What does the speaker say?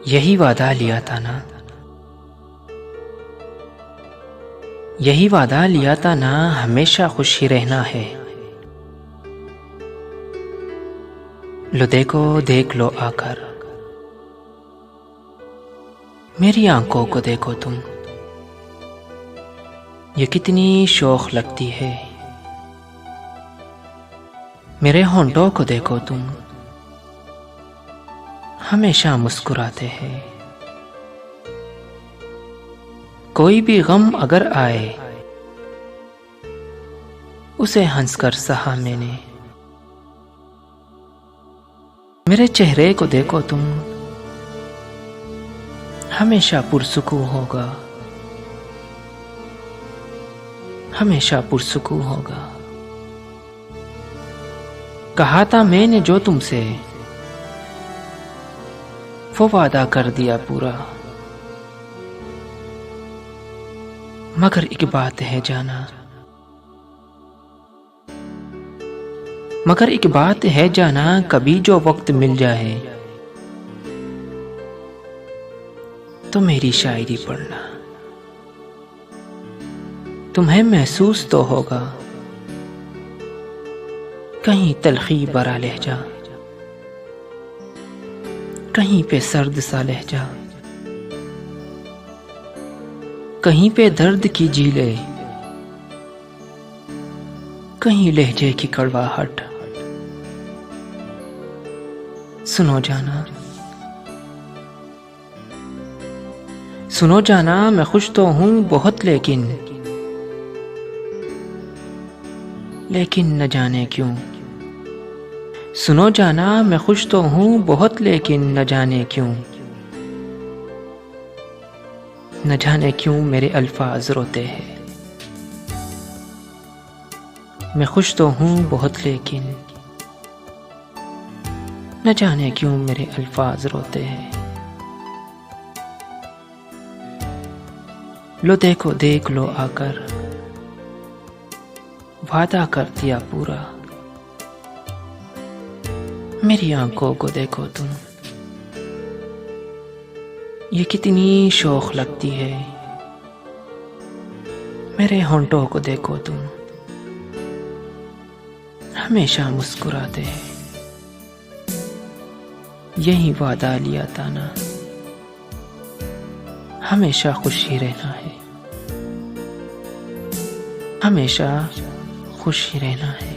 यही वादा लिया था ना, यही वादा लिया था ना, हमेशा खुश ही रहना है। लो देखो देख लो आकर, मेरी आंखों को देखो तुम, ये कितनी शौक लगती है। मेरे होंठों को देखो तुम, हमेशा मुस्कुराते हैं। कोई भी गम अगर आए, उसे हंसकर सहा मैंने। मेरे चेहरे को देखो तुम, हमेशा पुरसुकून होगा, हमेशा पुरसुकून होगा। कहा था मैंने जो तुमसे, वो वादा कर दिया पूरा। मगर एक बात है जाना, मगर एक बात है जाना, कभी जो वक्त मिल जाए तो मेरी शायरी पढ़ना। तुम्हें महसूस तो होगा कहीं तलखी भरा लहजा, कहीं पे सर्द सा लहजा, कहीं पे दर्द की झीलें, कहीं लहजे की कड़वाहट। सुनो जाना, सुनो जाना, मैं खुश तो हूं बहुत, लेकिन न जाने क्यों। सुनो जाना, मैं खुश तो हूं बहुत, लेकिन न जाने क्यों। न जाने क्यों मेरे अल्फाज रोते हैं। मैं खुश तो हूं बहुत, लेकिन न जाने क्यों मेरे अल्फाज रोते हैं। लो देखो देख लो आकर, वादा कर दिया पूरा। मेरी आंखों को देखो तुम, ये कितनी शौक लगती है। मेरे होंठों को देखो तुम, हमेशा मुस्कुराते हैं। यही वादा लिया था ना, हमेशा खुश ही रहना है, हमेशा खुश ही रहना है।